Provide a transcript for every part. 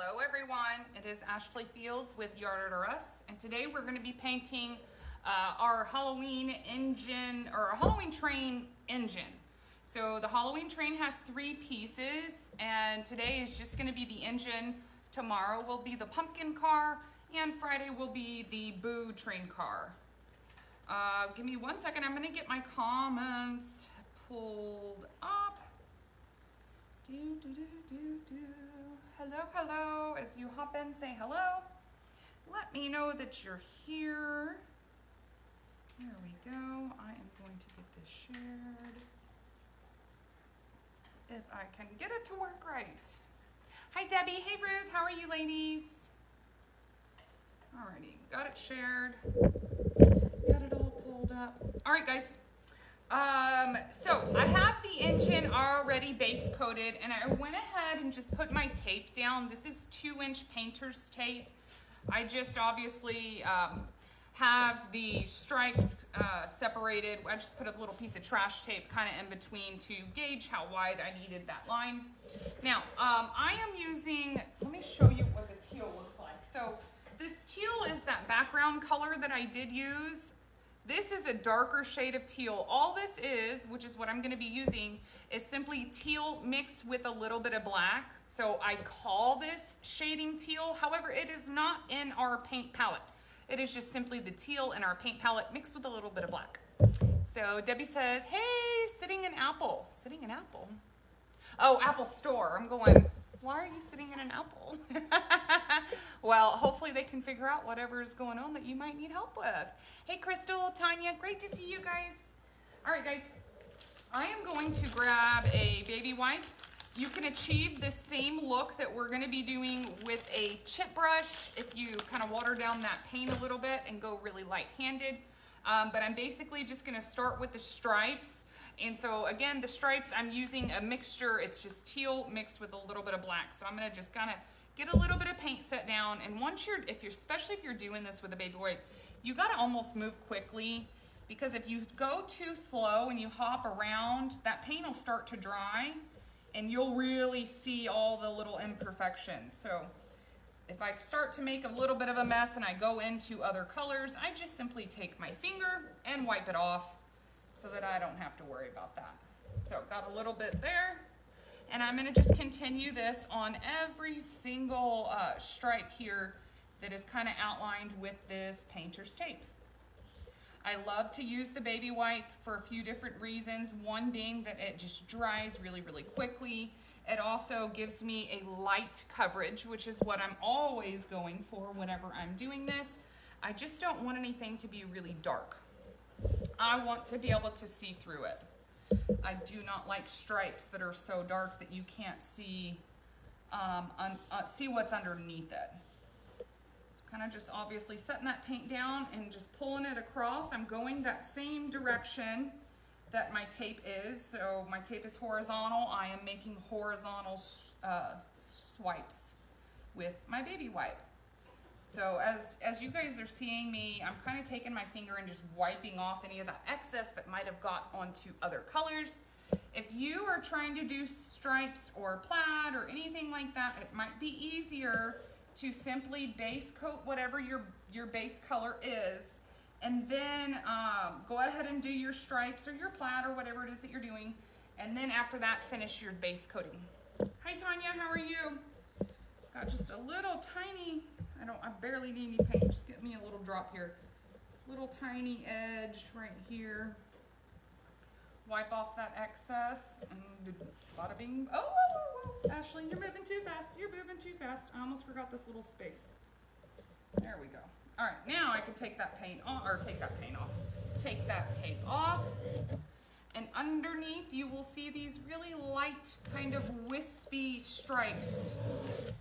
Hello everyone, it is Ashley Fields with Yard or Us, and today we're going to be painting our Halloween engine, or a Halloween train engine. So the Halloween train has 3 pieces, and today is just going to be the engine. Tomorrow will be the pumpkin car, and Friday will be the Boo train car. Give me 1 second, I'm going to get my comments pulled up. Hello, hello. As you hop in, say hello. Let me know that you're here. There we go. I am going to get this shared. If I can get it to work right. Hi, Debbie. Hey, Ruth. How are you, ladies? Alrighty. Got it shared. Got it all pulled up. All right, guys. So I have the engine already base coated, and I went ahead and just put my tape down. This is 2-inch painter's tape. I just obviously have the stripes separated. I just put a little piece of trash tape kind of in between to gauge how wide I needed that line. Now, I am using, let me show you what the teal looks like. So this teal is that background color that I did use. This is a darker shade of teal. All this is, which is what I'm going to be using, is simply teal mixed with a little bit of black. So I call this shading teal. However, it is not in our paint palette. It is just simply the teal in our paint palette mixed with a little bit of black. So Debbie says, hey, sitting in apple. Sitting in apple? Oh, Apple Store. I'm going, why are you sitting in an apple? Well, hopefully they can figure out whatever is going on that you might need help with. Hey, Crystal, Tanya, great to see you guys. All right, guys, I am going to grab a baby wipe. You can achieve the same look that we're going to be doing with a chip brush if you kind of water down that paint a little bit and go really light-handed. But I'm basically just going to start with the stripes. And so again, the stripes, I'm using a mixture. It's just teal mixed with a little bit of black. So I'm going to just kind of get a little bit of paint set down. And once especially if you're doing this with a baby wipe, you got to almost move quickly, because if you go too slow and you hop around, that paint will start to dry and you'll really see all the little imperfections. So if I start to make a little bit of a mess and I go into other colors, I just simply take my finger and wipe it off so that I don't have to worry about that. So got a little bit there, and I'm going to just continue this on every single stripe here that is kind of outlined with this painter's tape. I love to use the baby wipe for a few different reasons. One being that it just dries really, really quickly. It also gives me a light coverage, which is what I'm always going for whenever I'm doing this. I just don't want anything to be really dark. I want to be able to see through it. I do not like stripes that are so dark that you can't see see what's underneath it. So kind of just obviously setting that paint down and just pulling it across. I'm going that same direction that my tape is. So my tape is horizontal. I am making horizontal swipes with my baby wipe. So as you guys are seeing me, I'm kind of taking my finger and just wiping off any of that excess that might have got onto other colors. If you are trying to do stripes or plaid or anything like that, it might be easier to simply base coat whatever your base color is, and then go ahead and do your stripes or your plaid or whatever it is that you're doing, and then after that, finish your base coating. Hi, Tanya, how are you? Got just a little tiny, I barely need any paint, just give me a little drop here. This little tiny edge right here. Wipe off that excess, and bada bing. Oh, Ashley, you're moving too fast. You're moving too fast. I almost forgot this little space. There we go. All right, now I can take that paint off, or take that paint off. Take that tape off. And underneath, you will see these really light, kind of wispy stripes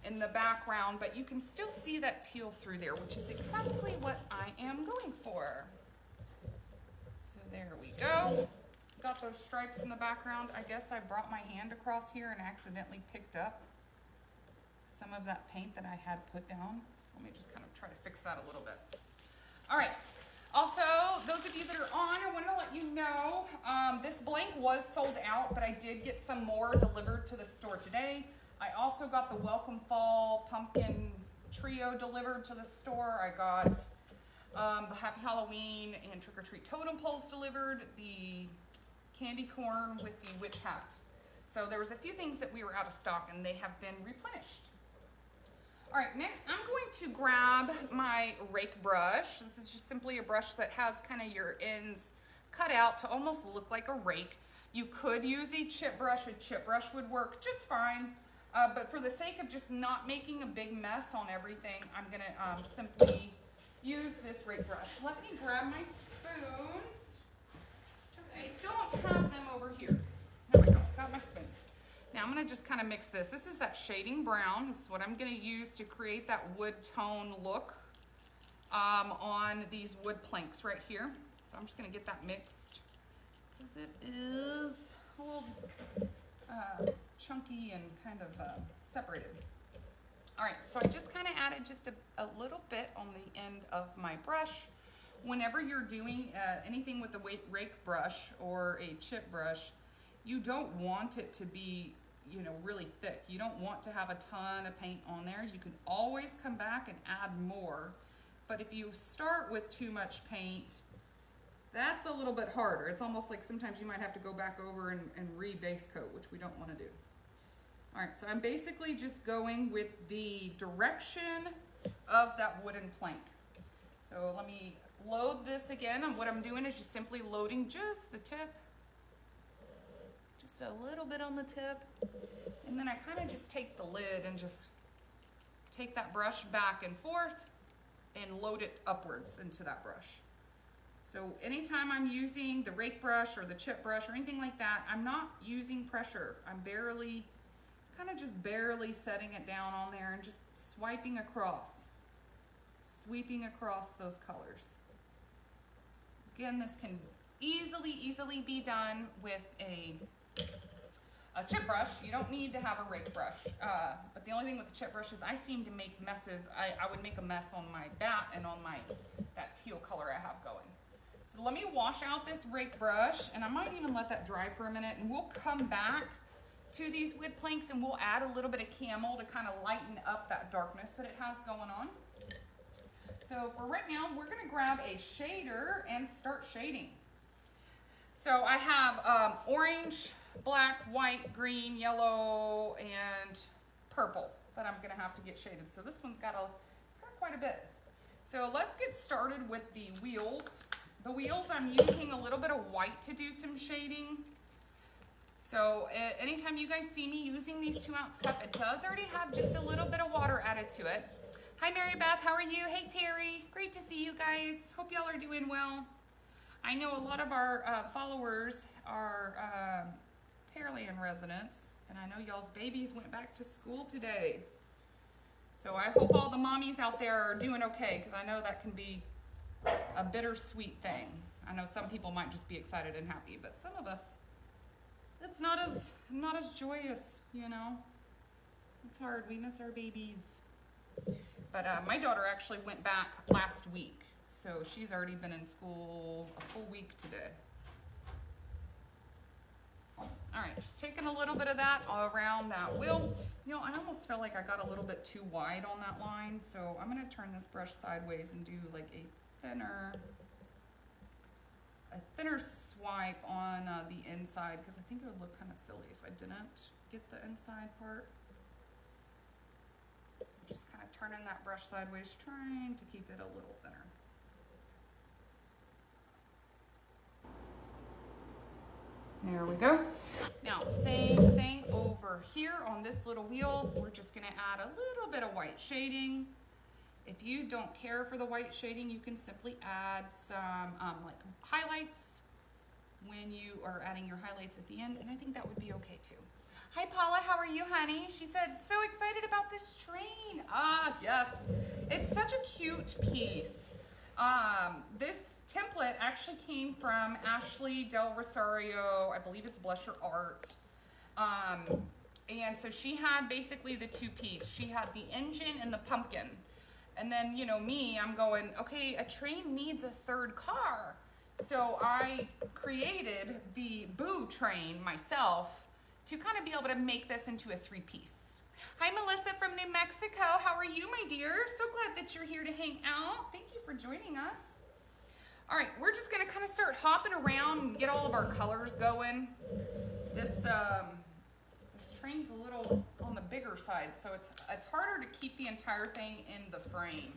in the background, but you can still see that teal through there, which is exactly what I am going for. So there we go. Got those stripes in the background. I guess I brought my hand across here and accidentally picked up some of that paint that I had put down. So let me just kind of try to fix that a little bit. All right. Also, those of you that are on, I want to let you know, this blank was sold out, but I did get some more delivered to the store today. I also got the Welcome Fall Pumpkin Trio delivered to the store. I got the Happy Halloween and Trick or Treat Totem Poles delivered, the candy corn with the witch hat. So there was a few things that we were out of stock and they have been replenished. All right, next I'm going to grab my rake brush. This is just simply a brush that has kind of your ends cut out to almost look like a rake. You could use a chip brush. A chip brush would work just fine. But for the sake of just not making a big mess on everything, I'm gonna simply use this rake brush. Let me grab my spoons. I don't have them over here. There we go, got my spoons. Now I'm gonna just kind of mix this. This is that shading brown. This is what I'm gonna use to create that wood tone look on these wood planks right here. So I'm just gonna get that mixed because it is a little chunky and kind of separated. All right, so I just kind of added just a little bit on the end of my brush. Whenever you're doing anything with a rake brush or a chip brush, you don't want it to be, you know, really thick. You don't want to have a ton of paint on there. You can always come back and add more. But if you start with too much paint, that's a little bit harder. It's almost like sometimes you might have to go back over and re-base coat, which we don't want to do. All right, so I'm basically just going with the direction of that wooden plank. So let me load this again, and what I'm doing is just simply loading just the tip. Just a little bit on the tip. And then I kind of just take the lid and just take that brush back and forth and load it upwards into that brush. So anytime I'm using the rake brush or the chip brush or anything like that, I'm not using pressure. I'm barely, kind of just barely setting it down on there and just swiping across, sweeping across those colors. Again, this can easily be done with a chip brush. You don't need to have a rake brush. But the only thing with the chip brush is I seem to make messes. I would make a mess on my bat and on that teal color I have going. So let me wash out this rake brush, and I might even let that dry for a minute, and we'll come back to these wood planks and we'll add a little bit of camel to kind of lighten up that darkness that it has going on. So for right now, we're gonna grab a shader and start shading. So I have orange, black, white, green, yellow, and purple that I'm gonna have to get shaded. So this one's got quite a bit. So let's get started with the wheels. The wheels, I'm using a little bit of white to do some shading. So anytime you guys see me using these 2-ounce cup, it does already have just a little bit of water added to it. Hi Mary Beth, how are you? Hey Terry, great to see you guys. Hope y'all are doing well. I know a lot of our followers are Pearland residents, and I know y'all's babies went back to school today. So I hope all the mommies out there are doing okay, because I know that can be a bittersweet thing. I know some people might just be excited and happy, but some of us, it's not as joyous, you know. It's hard. We miss our babies. But my daughter actually went back last week, so she's already been in school a full week today. All right, just taking a little bit of that around that wheel. You know, I almost felt like I got a little bit too wide on that line, so I'm gonna turn this brush sideways and do like a thinner swipe on the inside, because I think it would look kind of silly if I didn't get the inside part. So just kind of turning that brush sideways, trying to keep it a little thinner. There we go. Now, same thing over here on this little wheel. We're just gonna add a little bit of white shading. If you don't care for the white shading, you can simply add some like highlights when you are adding your highlights at the end, and I think that would be okay too. Hi Paula, how are you, honey? She said, so excited about this train. Ah, yes, it's such a cute piece. This template actually came from Ashley Del Rosario. I believe it's Bless Your Art. And so she had basically the two-piece. She had the engine and the pumpkin. And then, you know, me, I'm going, okay, a train needs a third car. So I created the Boo train myself to kind of be able to make this into a 3-piece. Hi, Melissa from New Mexico. How are you, my dear? So glad that you're here to hang out. Thank you for joining us. All right, we're just gonna kind of start hopping around and get all of our colors going. This train's a little on the bigger side, so it's harder to keep the entire thing in the frame.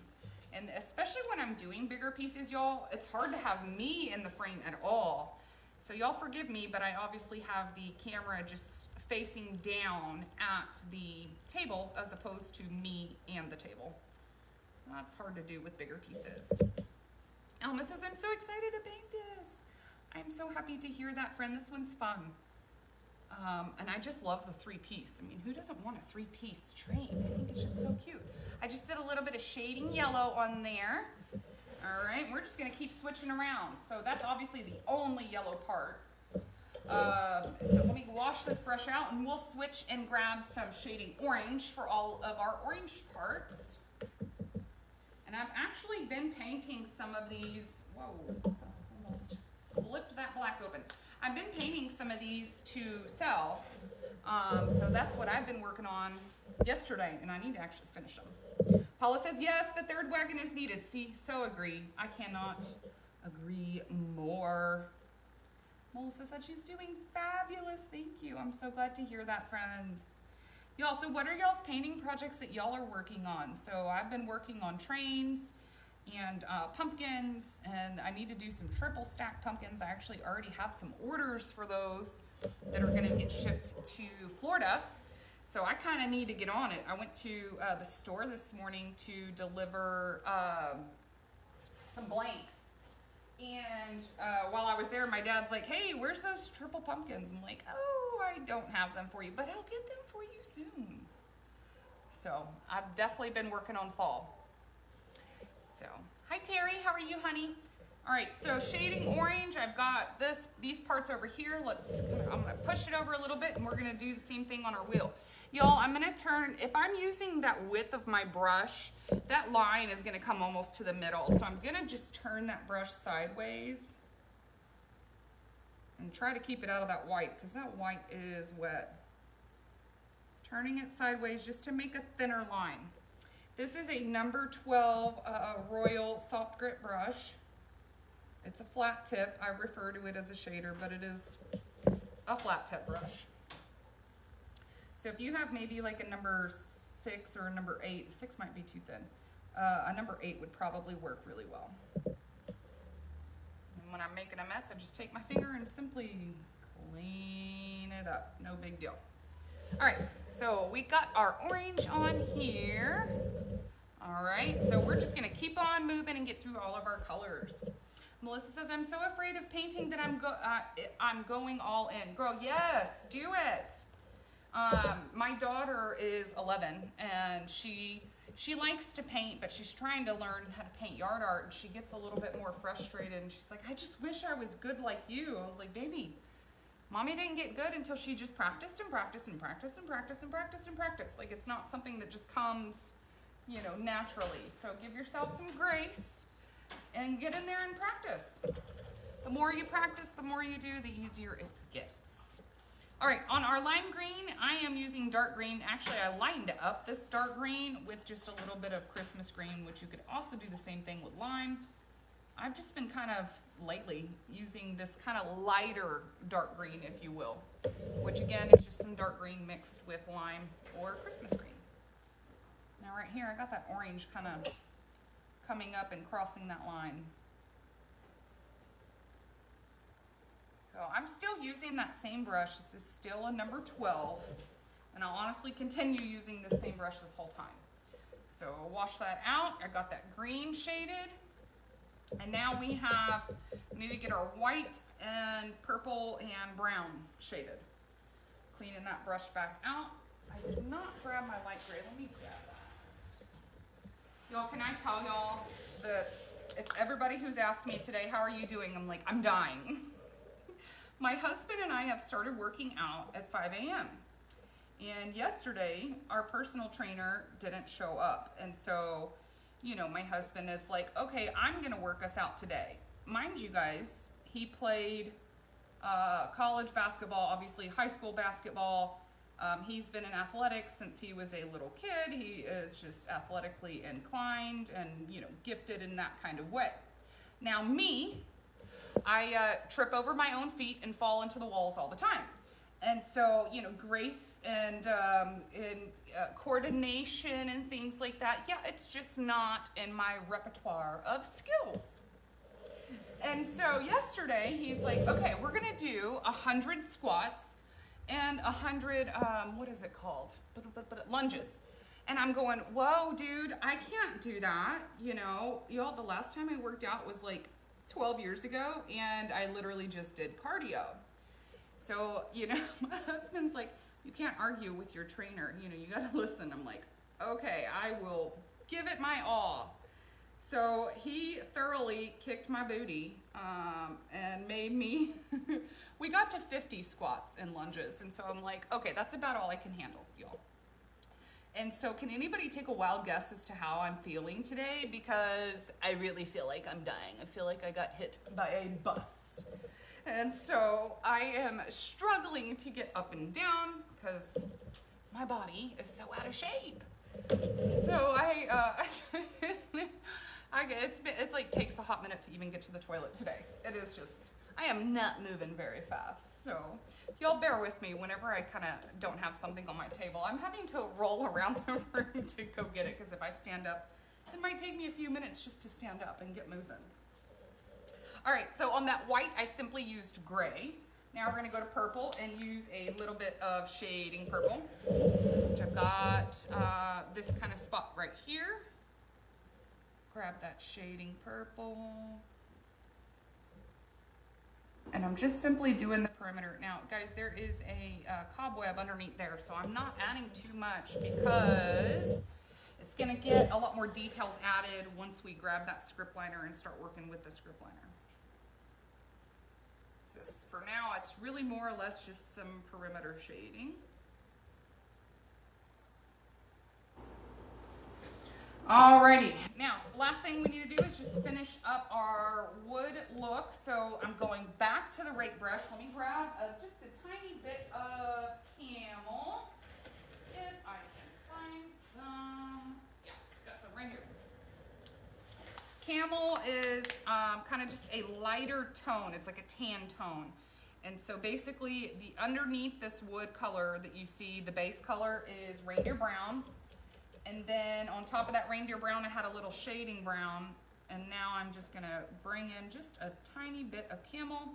And especially when I'm doing bigger pieces, y'all, it's hard to have me in the frame at all. So y'all forgive me, but I obviously have the camera just facing down at the table as opposed to me and the table. That's hard to do with bigger pieces. Elma says, I'm so excited to paint this. I'm so happy to hear that, friend. This one's fun. And I just love the 3-piece. I mean, who doesn't want a 3-piece train? I think it's just so cute. I just did a little bit of shading yellow on there. All right, we're just gonna keep switching around. So that's obviously the only yellow part. So let me wash this brush out and we'll switch and grab some shading orange for all of our orange parts. And I've actually been painting some of these, whoa, almost slipped that black open. I've been painting some of these to sell. So that's what I've been working on yesterday, and I need to actually finish them. Paula says, yes, the third wagon is needed. See, so agree. I cannot agree more. Melissa said she's doing fabulous. Thank you. I'm so glad to hear that, friend. Y'all, so what are y'all's painting projects that y'all are working on? So I've been working on trains and pumpkins, and I need to do some triple stack pumpkins. I actually already have some orders for those that are gonna get shipped to Florida. So I kind of need to get on it. I went to the store this morning to deliver some blanks. And while I was there, my dad's like, hey, where's those triple pumpkins? I'm like, oh, I don't have them for you, but I'll get them for you soon. So I've definitely been working on fall. So, hi Terry, how are you, honey? All right, so shading orange, I've got these parts over here. I'm gonna push it over a little bit and we're gonna do the same thing on our wheel. Y'all, I'm gonna turn, if I'm using that width of my brush, that line is gonna come almost to the middle. So I'm gonna just turn that brush sideways and try to keep it out of that white because that white is wet. Turning it sideways just to make a thinner line. This is a number 12 Royal Soft Grit brush. It's a flat tip. I refer to it as a shader, but it is a flat tip brush. So if you have maybe like a number 6 or a number 8, 6 might be too thin. A number 8 would probably work really well. And when I'm making a mess, I just take my finger and simply clean it up. No big deal. All right, so we got our orange on here. All right, so we're just gonna keep on moving and get through all of our colors. Melissa says, I'm so afraid of painting that I'm going all in. Girl, yes, do it. My daughter is 11 and she likes to paint, but she's trying to learn how to paint yard art, and she gets a little bit more frustrated and she's like, I just wish I was good like you. I was like, baby, mommy didn't get good until she just practiced and practiced and practiced and practiced and practiced and practiced. Like, it's not something that just comes, you know, naturally. So give yourself some grace and get in there and practice. The more you practice, the more you do, the easier it gets. All right, on our lime green, I am using dark green. Actually, I lined up this dark green with just a little bit of Christmas green, which you could also do the same thing with lime. I've just been kind of lately using this kind of lighter dark green, if you will, which again is just some dark green mixed with lime or Christmas green. Now right here, I got that orange kind of coming up and crossing that line. So I'm still using that same brush. This is still a number 12, and I'll honestly continue using this same brush this whole time. So I'll wash that out. I got that green shaded. And now we need to get our white and purple and brown shaded. Cleaning that brush back out. I did not grab my light gray. Let me grab that. Y'all, can I tell y'all that if everybody who's asked me today, how are you doing? I'm like, I'm dying. My husband and I have started working out at 5 a.m. And yesterday, our personal trainer didn't show up. And so, you know, my husband is like, okay, I'm gonna work us out today. Mind you guys, he played college basketball, obviously high school basketball, He's been in athletics since he was a little kid. He is just athletically inclined and, you know, gifted in that kind of way. Now me, I trip over my own feet and fall into the walls all the time. And so, you know, grace and coordination and things like that, yeah, it's just not in my repertoire of skills. And so yesterday, he's like, okay, we're gonna do 100 squats and 100, what is it called? Lunges. And I'm going, whoa, dude, I can't do that. You know, y'all, the last time I worked out was like 12 years ago, and I literally just did cardio. So, you know, my husband's like, you can't argue with your trainer. You know, you gotta listen. I'm like, okay, I will give it my all. So he thoroughly kicked my booty and made me, we got to 50 squats and lunges. And so I'm like, okay, that's about all I can handle, y'all. And so can anybody take a wild guess as to how I'm feeling today? Because I really feel like I'm dying. I feel like I got hit by a bus. And so I am struggling to get up and down because my body is so out of shape. So it's like takes a hot minute to even get to the toilet today. It is just, I am not moving very fast. So y'all bear with me whenever I kind of don't have something on my table. I'm having to roll around the room to go get it because if I stand up, it might take me a few minutes just to stand up and get moving. All right, so on that white, I simply used gray. Now we're gonna go to purple and use a little bit of shading purple, which I've got this kind of spot right here. Grab that shading purple. And I'm just simply doing the perimeter. Now, guys, there is a cobweb underneath there, so I'm not adding too much because it's gonna get a lot more details added once we grab that script liner and start working with the script liner. So for now, it's really more or less just some perimeter shading. Alrighty, now the last thing we need to do is just finish up our wood look. So I'm going back to the rake brush. Let me grab just a tiny bit of camel, if I can find some. Yeah, got some right here. Camel is kind of just a lighter tone. It's like a tan tone. And so basically the underneath this wood color that you see, the base color is reindeer brown. And then on top of that reindeer brown, I had a little shading brown. And now I'm just gonna bring in just a tiny bit of camel,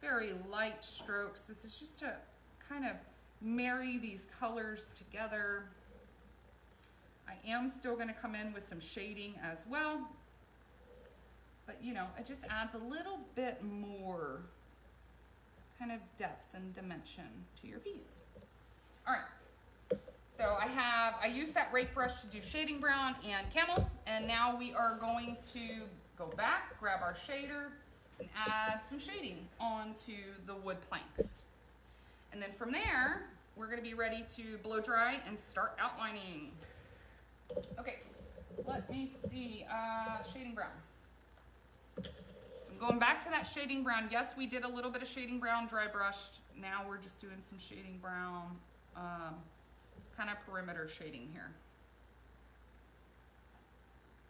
very light strokes. This is just to kind of marry these colors together. I am still gonna come in with some shading as well. But you know, it just adds a little bit more kind of depth and dimension to your piece. All right. So I used that rake brush to do shading brown and camel, and now we are going to go back, grab our shader, and add some shading onto the wood planks. And then from there, we're gonna be ready to blow dry and start outlining. Okay, let me see, shading brown. So I'm going back to that shading brown. Yes, we did a little bit of shading brown dry brushed. Now we're just doing some shading brown, kind of perimeter shading here.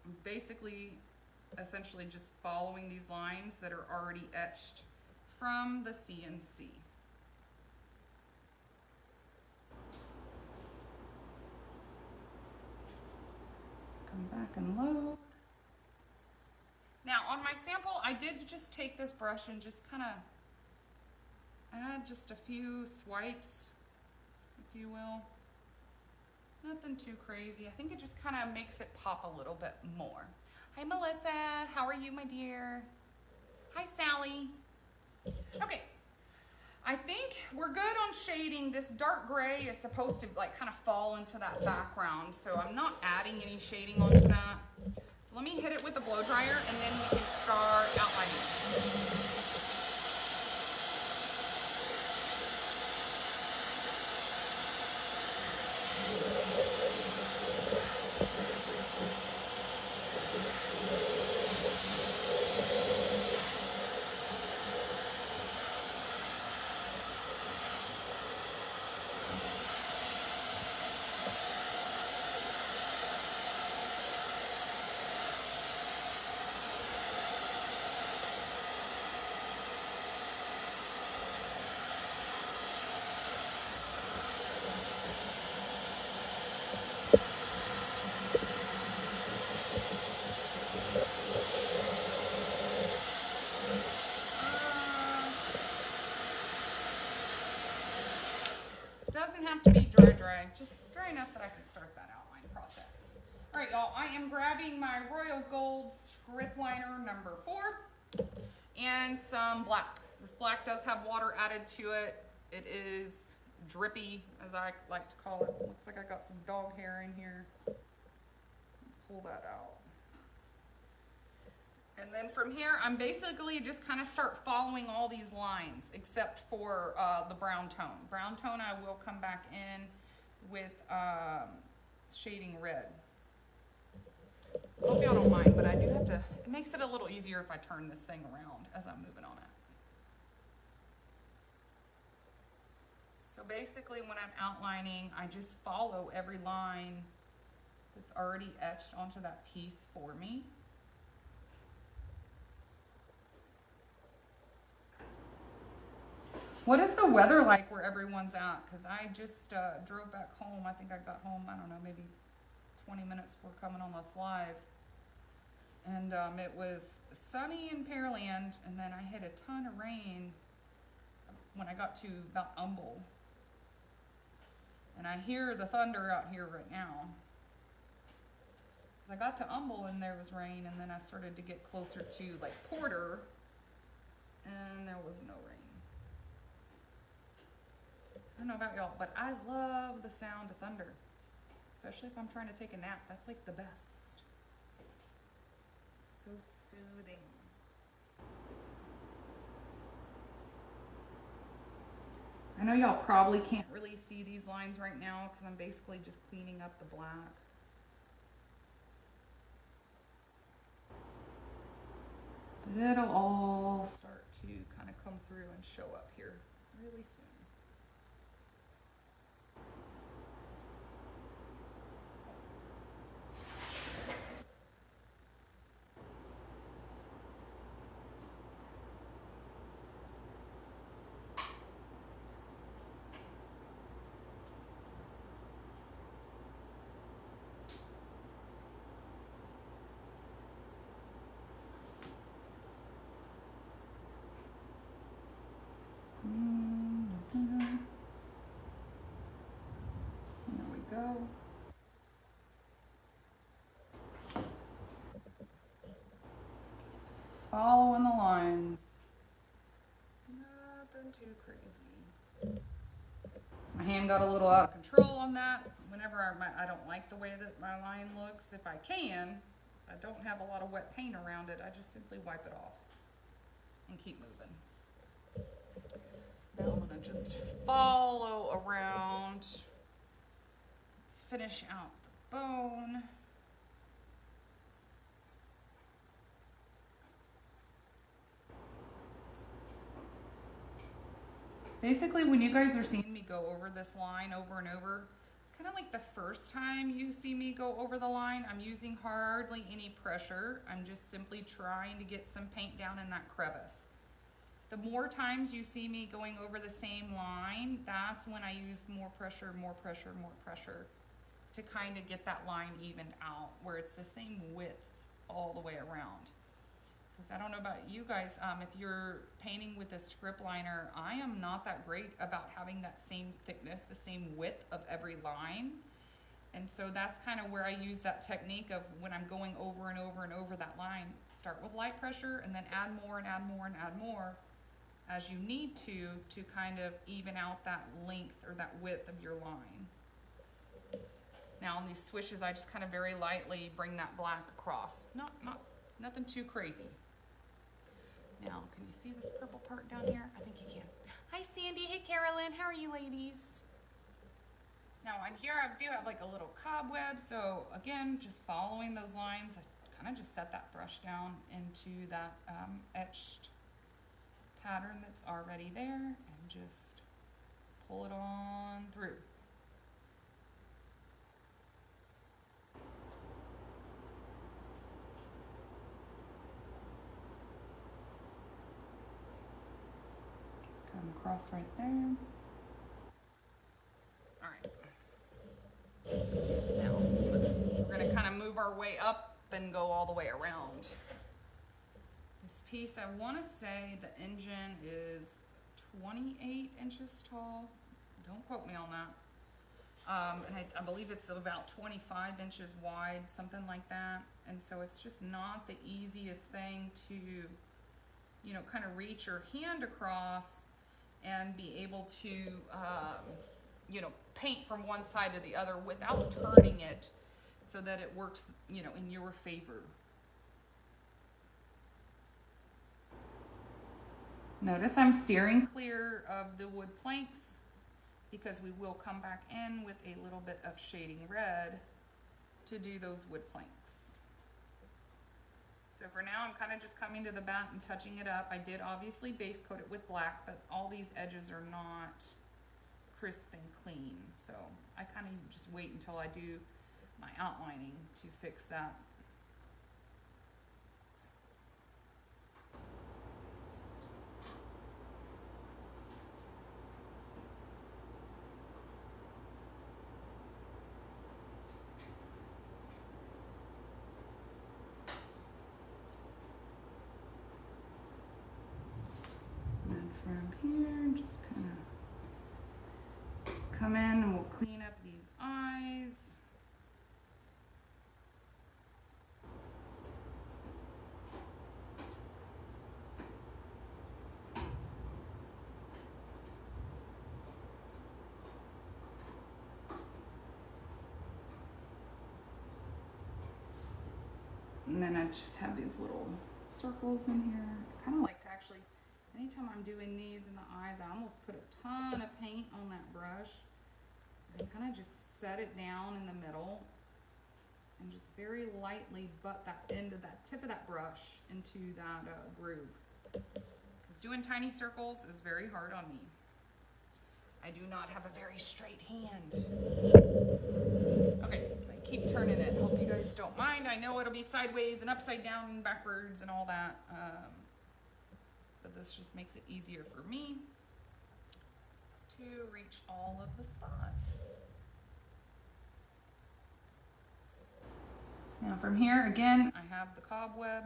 I'm basically, essentially just following these lines that are already etched from the CNC. Come back and load. Now on my sample, I did just take this brush and just kind of add just a few swipes, if you will. Nothing too crazy. I think it just kind of makes it pop a little bit more. Hi Melissa, how are you, my dear? Hi Sally. Okay, I think we're good on shading. This dark gray is supposed to like kind of fall into that background, so I'm not adding any shading onto that. So let me hit it with the blow dryer and then we can start outlining. right, y'all, I am grabbing my Royal Gold script liner number 4 and some black. This black does have water added to it. It is drippy, as I like to call it. Looks like I got some dog hair in here. Pull that out. And then from here, I'm basically just kind of start following all these lines, except for the brown tone. Brown tone I will come back in with shading red. Hope y'all don't mind, but I do have to, it makes it a little easier if I turn this thing around as I'm moving on it. So basically when I'm outlining, I just follow every line that's already etched onto that piece for me. What is the weather like where everyone's at? Because I just drove back home. I think I got home, I don't know, maybe 20 minutes before coming on this live. And it was sunny in Pearland, and then I hit a ton of rain when I got to about Humble. And I hear the thunder out here right now. I got to Humble and there was rain, and then I started to get closer to like Porter, and there was no rain. I don't know about y'all, but I love the sound of thunder, especially if I'm trying to take a nap. That's like the best. So soothing. I know y'all probably can't really see these lines right now because I'm basically just cleaning up the black. But it'll all start to kind of come through and show up here really soon. There we go. Just following the lines. Nothing too crazy. My hand got a little out of control on that. Whenever I don't like the way that my line looks, if I can, I don't have a lot of wet paint around it, I just simply wipe it off and keep moving. Now I'm gonna just follow around. Let's finish out the bone. Basically, when you guys are seeing me go over this line over and over, it's kind of like the first time you see me go over the line. I'm using hardly any pressure. I'm just simply trying to get some paint down in that crevice. The more times you see me going over the same line, that's when I use more pressure to kind of get that line evened out where it's the same width all the way around. Because I don't know about you guys, if you're painting with a script liner, I am not that great about having that same thickness, the same width of every line. And so that's kind of where I use that technique of when I'm going over and over and over that line, start with light pressure and then add more and add more and add more as you need to kind of even out that length or that width of your line. Now on these swishes, I just kind of very lightly bring that black across. Nothing too crazy. Now, can you see this purple part down here? I think you can. Hi Sandy, hey Carolyn, how are you ladies? Now on here I do have like a little cobweb, so again, just following those lines, I kind of just set that brush down into that etched pattern that's already there and just pull it on through. Come across right there. All right. Now we're gonna kind of move our way up and go all the way around. This piece, I want to say the engine is 28 inches tall. Don't quote me on that. And I believe it's about 25 inches wide, something like that. And so it's just not the easiest thing to, you know, kind of reach your hand across and be able to, you know, paint from one side to the other without turning it so that it works, you know, in your favor. Notice I'm steering clear of the wood planks because we will come back in with a little bit of shading red to do those wood planks. So for now, I'm kind of just coming to the back and touching it up. I did obviously base coat it with black, but all these edges are not crisp and clean. So I kind of just wait until I do my outlining to fix that. From here, just kind of come in and we'll clean up these eyes. And then I just have these little circles in here. I kind of like to actually, anytime I'm doing these in the eyes, I almost put a ton of paint on that brush and kind of just set it down in the middle and just very lightly butt that end of that tip of that brush into that groove. Because doing tiny circles is very hard on me. I do not have a very straight hand. Okay, I keep turning it. Hope you guys don't mind. I know it'll be sideways and upside down and backwards and all that. But this just makes it easier for me to reach all of the spots. Now from here, again, I have the cobweb.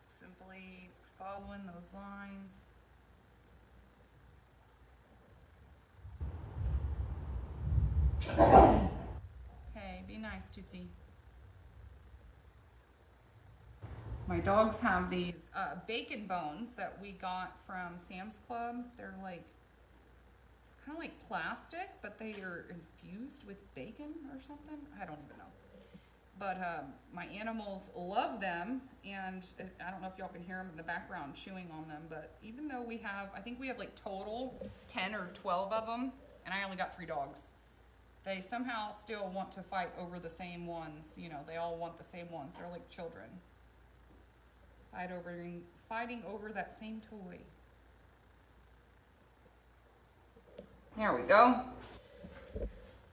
Simply following those lines. Hey, be nice, Tootsie. My dogs have these bacon bones that we got from Sam's Club. They're like, kind of like plastic, but they are infused with bacon or something. I don't even know. But my animals love them, and I don't know if y'all can hear them in the background chewing on them, but even though we have, I think we have like total 10 or 12 of them, and I only got 3 dogs. They somehow still want to fight over the same ones. You know, they all want the same ones. They're like children. Fighting over that same toy. There we go.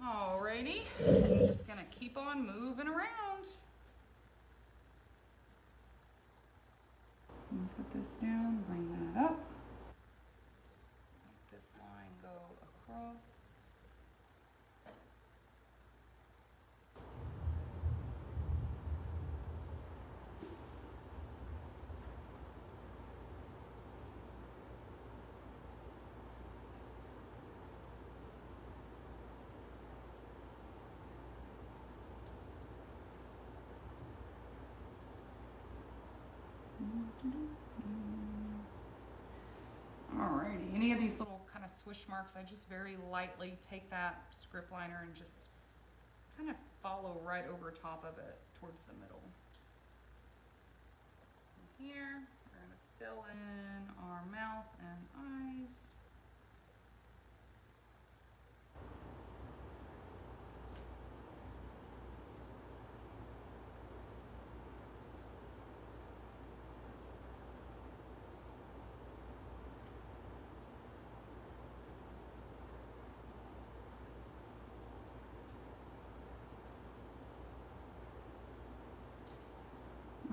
Alrighty, I'm just gonna keep on moving around. Put this down, bring that up. Make this line go across. Alrighty, any of these little kind of swish marks, I just very lightly take that script liner and just kind of follow right over top of it towards the middle. From here, we're going to fill in our mouth and eyes.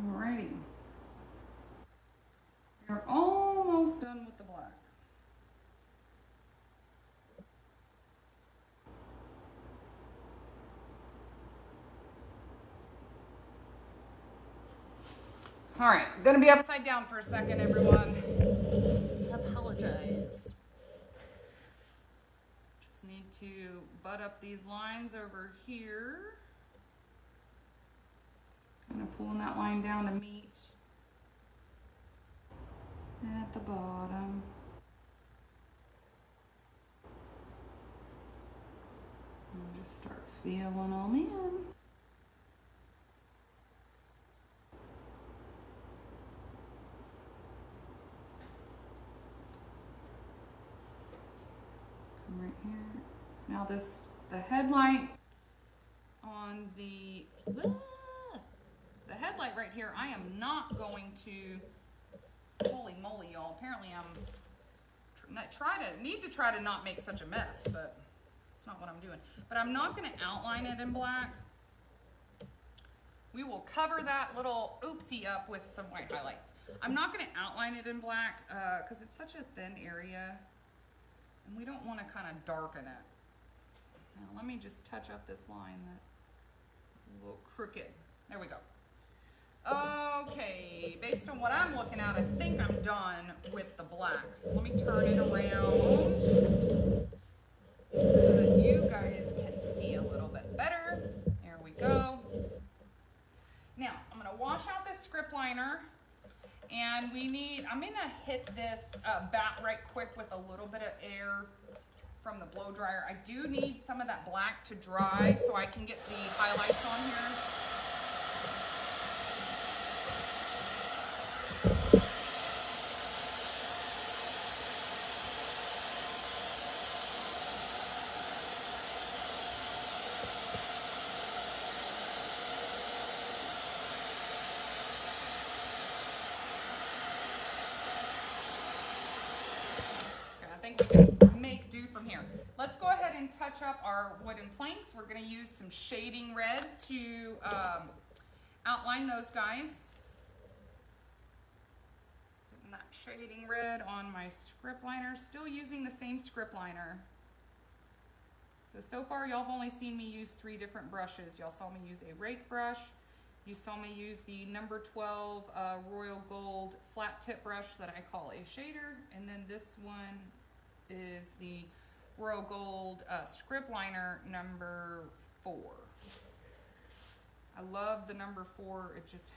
Alrighty. We're almost done with the black. Alright, I'm gonna be upside down for a second, everyone. Apologize. Just to butt up these lines over here. Kind of pulling that line down to meet at the bottom. And just start feeling them in. Right here. Now the headlight on the headlight right here, I am not going to, holy moly y'all, apparently I'm need to try to not make such a mess, but it's not what I'm doing. But I'm not going to outline it in black. We will cover that little oopsie up with some white highlights. I'm not going to outline it in black because it's such a thin area. And we don't want to kind of darken it. Now let me just touch up this line that is a little crooked. There we go. Okay, based on what I'm looking at, I think I'm done with the black. So let me turn it around so that you guys can see a little bit better. There we go. Now, I'm going to wash out this script liner. And I'm gonna hit this bat right quick with a little bit of air from the blow dryer. I do need some of that black to dry so I can get the highlights on here. I think we can make do from here. Let's go ahead and touch up our wooden planks. We're going to use some shading red to outline those guys. Putting that shading red on my script liner. Still using the same script liner. So far y'all have only seen me use 3 different brushes. Y'all saw me use a rake brush. You saw me use the number 12 Royal Gold flat tip brush that I call a shader. And then this one is the Royal Gold script liner number 4. I love the number 4. It's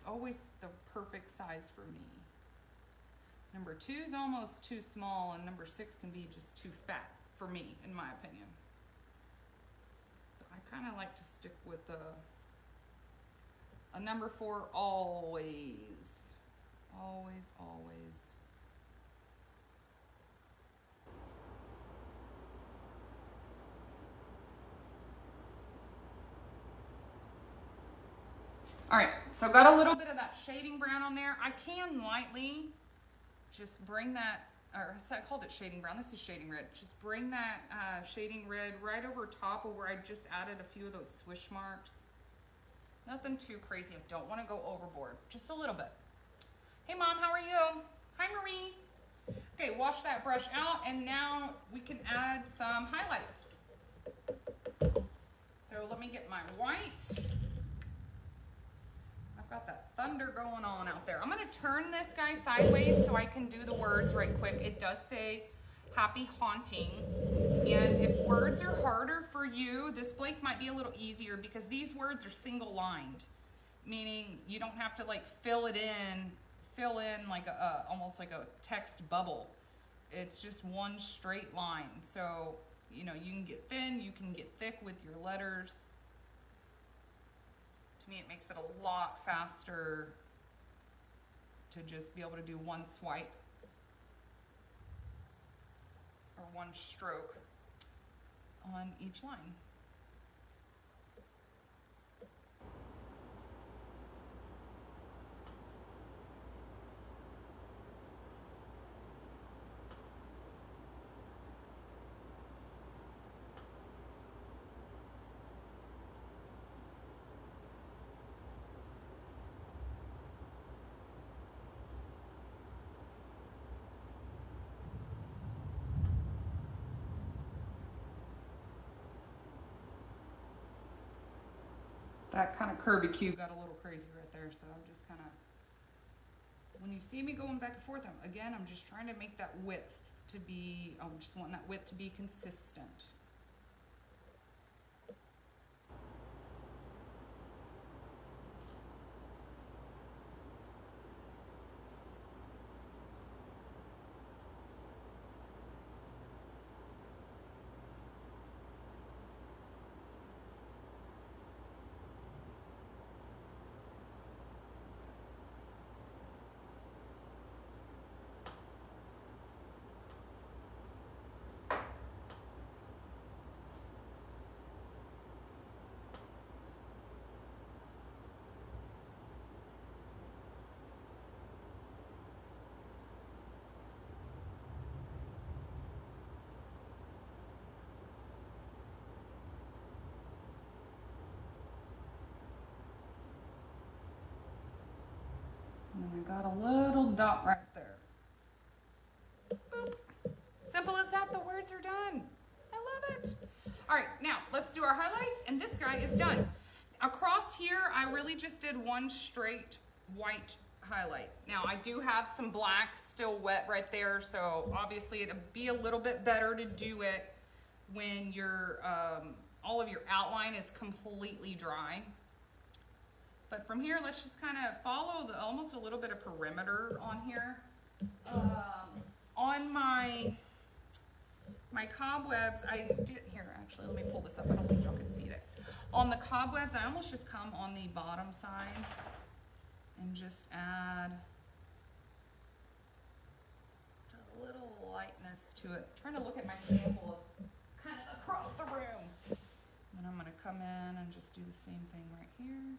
always the perfect size for me. Number 2 is almost too small, and number 6 can be just too fat for me, in my opinion. So I kind of like to stick with a number 4 always. Always, always. All right, so got a little bit of that shading brown on there. I can lightly just bring that, or I called it shading brown. This is shading red. Just bring that shading red right over top of where I just added a few of those swish marks. Nothing too crazy. I don't want to go overboard. Just a little bit. Hey, Mom, how are you? Hi, Marie. Okay, wash that brush out, and now we can add some highlights. So let me get my white. I've got that thunder going on out there. I'm going to turn this guy sideways so I can do the words right quick. It does say happy haunting. And if words are harder for you, this blank might be a little easier because these words are single lined, meaning you don't have to like fill in like almost like a text bubble. It's just one straight line. So, you know, you can get thin, you can get thick with your letters. To me, it makes it a lot faster to just be able to do one swipe or one stroke on each line. That kind of curvy Q got a little crazy right there, so I'm just kind of, when you see me going back and forth, I'm just trying to make that width to be, I'm just wanting that width to be consistent. got a little dot right there. Boop. Simple as that, the words are done. I love it. All right, now let's do our highlights, and this guy is done. Across here, I really just did one straight white highlight. Now, I do have some black still wet right there, so obviously it'll be a little bit better to do it when your all of your outline is completely dry. But from here, let's just kind of follow almost a little bit of perimeter on here. On my cobwebs, I did, here actually, let me pull this up. I don't think y'all can see that. On the cobwebs, I almost just come on the bottom side and just add just a little lightness to it. I'm trying to look at my sample, it's kind of across the room. And then I'm gonna come in and just do the same thing right here and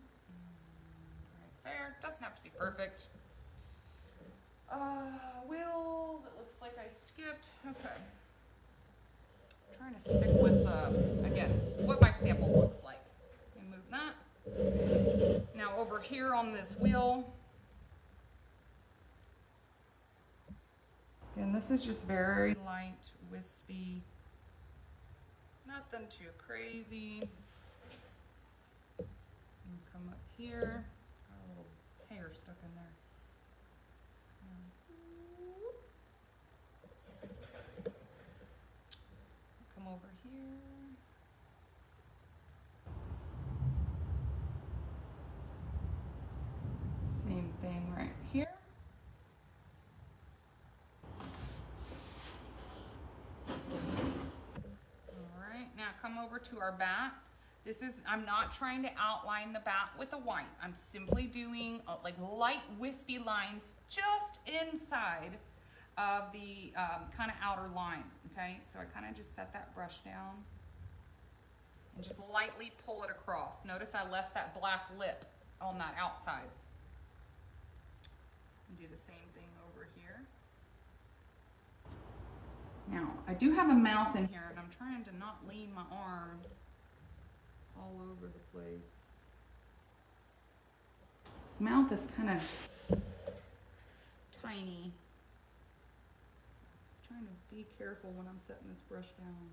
right there. Doesn't have to be perfect. Wheels, it looks like I skipped. Okay. I'm trying to stick with, again, what my sample looks like. Let me move that. Now over here on this wheel, again, this is just very light, wispy, nothing too crazy. And come up here, got a little hair stuck in there. Come over here. Same thing right here. All right, now come over to our bat. This is, I'm not trying to outline the bat with a white. I'm simply doing like light wispy lines just inside of the kind of outer line, okay? So I kind of just set that brush down and just lightly pull it across. Notice I left that black lip on that outside. And do the same thing over here. Now, I do have a mouth in here, and I'm trying to not lean my arm all over the place. This mouth is kind of tiny. I'm trying to be careful when I'm setting this brush down.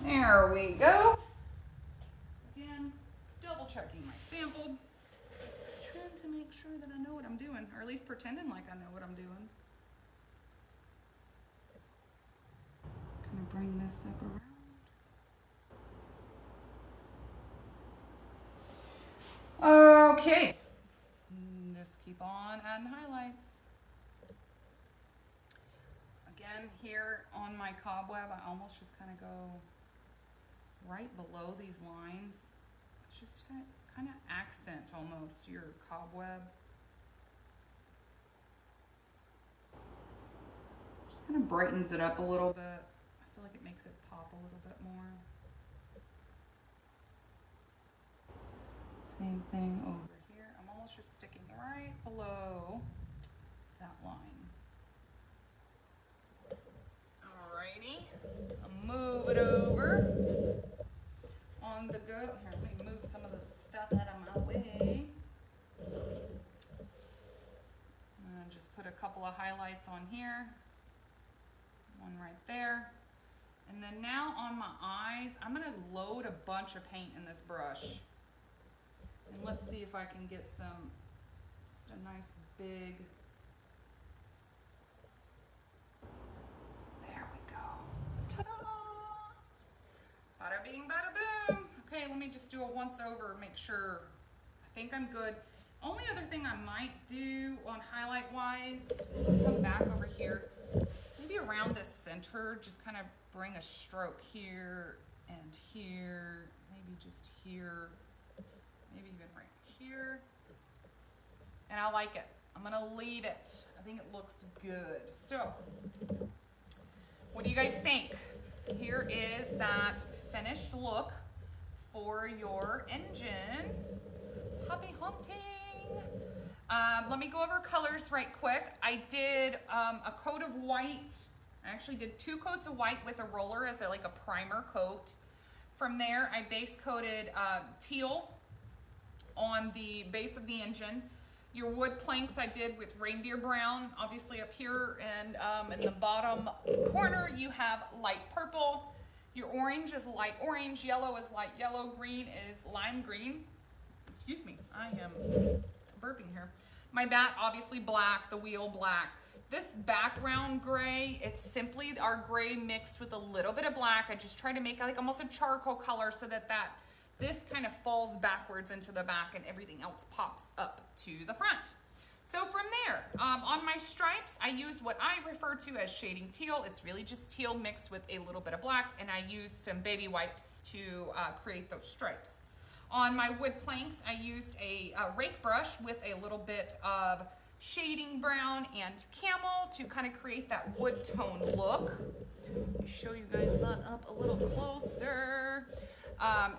There we go. Again, double checking my sample. Trying to make sure that I know what I'm doing, or at least pretending like I know what I'm doing. Gonna bring this up around. Okay. Just keep on adding highlights. Again, here on my cobweb, I almost just kind of go right below these lines. It's just kind of accent almost your cobweb. Just kind of brightens it up a little bit. I feel like it makes it pop a little bit more. Same thing over here. I'm almost just sticking right below that line. Alrighty, I'll move it over. On the go, here, let me move some of the stuff out of my way. And just put a couple of highlights on here. One right there. And then now on my eyes, I'm gonna load a bunch of paint in this brush. And let's see if I can get some, just a nice big, there we go. Ta-da! Bada bing, bada boom. Okay, let me just do a once over, make sure. I think I'm good. Only other thing I might do on highlight wise is come back over here, maybe around the center, just kind of bring a stroke here and here, maybe just here, maybe even right here. And I like it. I'm gonna leave it. I think it looks good. So, what do you guys think? Here is that finished look for your engine. Happy hunting! Let me go over colors right quick. I did a coat of white. I actually did 2 coats of white with a roller as like a primer coat. From there, I base coated teal on the base of the engine. Your wood planks I did with reindeer brown, obviously up here, and in the bottom corner you have light purple. Your orange is light orange, yellow is light yellow, green is lime green. Excuse me, I am burping here. My bat, obviously black, the wheel black. This background gray, it's simply our gray mixed with a little bit of black. I just try to make like almost a charcoal color so that this kind of falls backwards into the back and everything else pops up to the front. So from there, on my stripes, I used what I refer to as shading teal. It's really just teal mixed with a little bit of black, and I used some baby wipes to create those stripes. On my wood planks, I used a rake brush with a little bit of shading brown and camel to kind of create that wood tone look. Let me show you guys that up a little closer.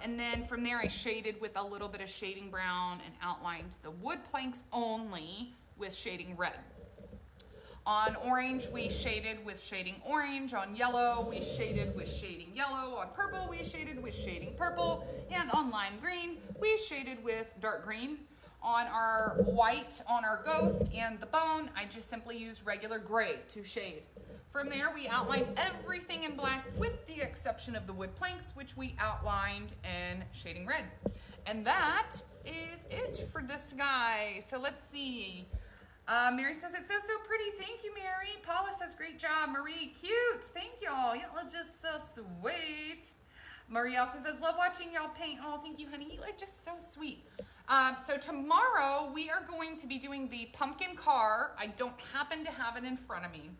And then from there I shaded with a little bit of shading brown and outlined the wood planks only with shading red. On orange, we shaded with shading orange. On yellow, we shaded with shading yellow. On purple, we shaded with shading purple. And on lime green, we shaded with dark green. On our white, on our ghost and the bone, I just simply used regular gray to shade. From there, we outlined everything in black with the exception of the wood planks, which we outlined in shading red. And that is it for this guy. So let's see. Mary says, it's so pretty. Thank you, Mary. Paula says, great job. Marie, cute. Thank y'all. Y'all are just so sweet. Marie also says, love watching y'all paint. Oh, thank you, honey. You are just so sweet. So tomorrow we are going to be doing the pumpkin car. I don't happen to have it in front of me.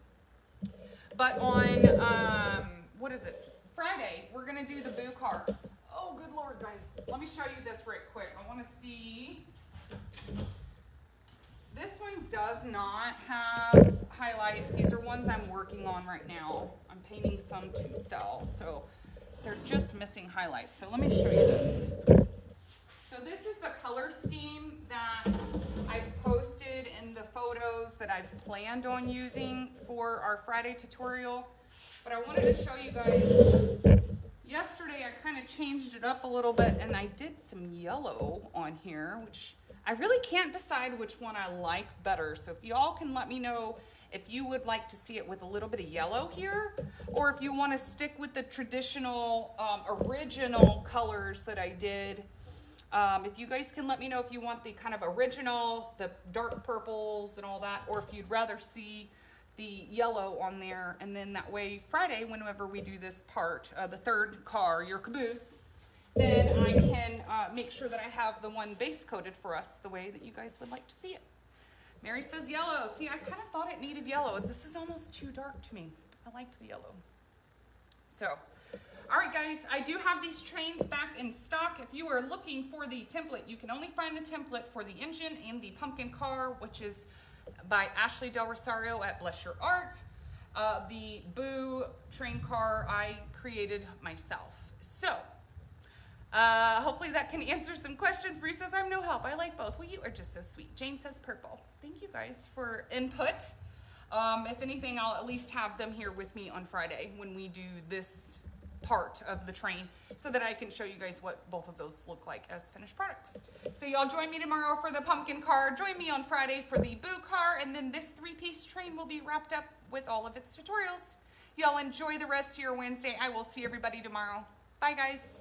But on, what is it? Friday, we're going to do the boo car. Oh, good Lord, guys. Let me show you this right quick. I want to see. This one does not have highlights. These are ones I'm working on right now. I'm painting some to sell. So they're just missing highlights. So let me show you this. So this is the color scheme that I've posted in the photos that I've planned on using for our Friday tutorial. But I wanted to show you guys, yesterday I kind of changed it up a little bit and I did some yellow on here, which I really can't decide which one I like better. So if y'all can let me know if you would like to see it with a little bit of yellow here, or if you want to stick with the traditional original colors that I did. If you guys can let me know if you want the kind of original, the dark purples and all that, or if you'd rather see the yellow on there. And then that way Friday, whenever we do this part, the third car, your Caboose, then I can make sure that I have the one base coated for us the way that you guys would like to see it. Mary says yellow. See, I kind of thought it needed yellow. This is almost too dark to me. I liked the yellow. So, all right, guys, I do have these trains back in stock. If you are looking for the template, you can only find the template for the engine and the pumpkin car, which is by Ashley Del Rosario at Bless Your Art. The Boo train car I created myself. So, hopefully that can answer some questions. Bree says, I'm no help. I like both. Well, you are just so sweet. Jane says purple. Thank you guys for input. If anything, I'll at least have them here with me on Friday when we do this part of the train so that I can show you guys what both of those look like as finished products. So y'all join me tomorrow for the pumpkin car. Join me on Friday for the Boo car. And then this 3-piece train will be wrapped up with all of its tutorials. Y'all enjoy the rest of your Wednesday. I will see everybody tomorrow. Bye, guys.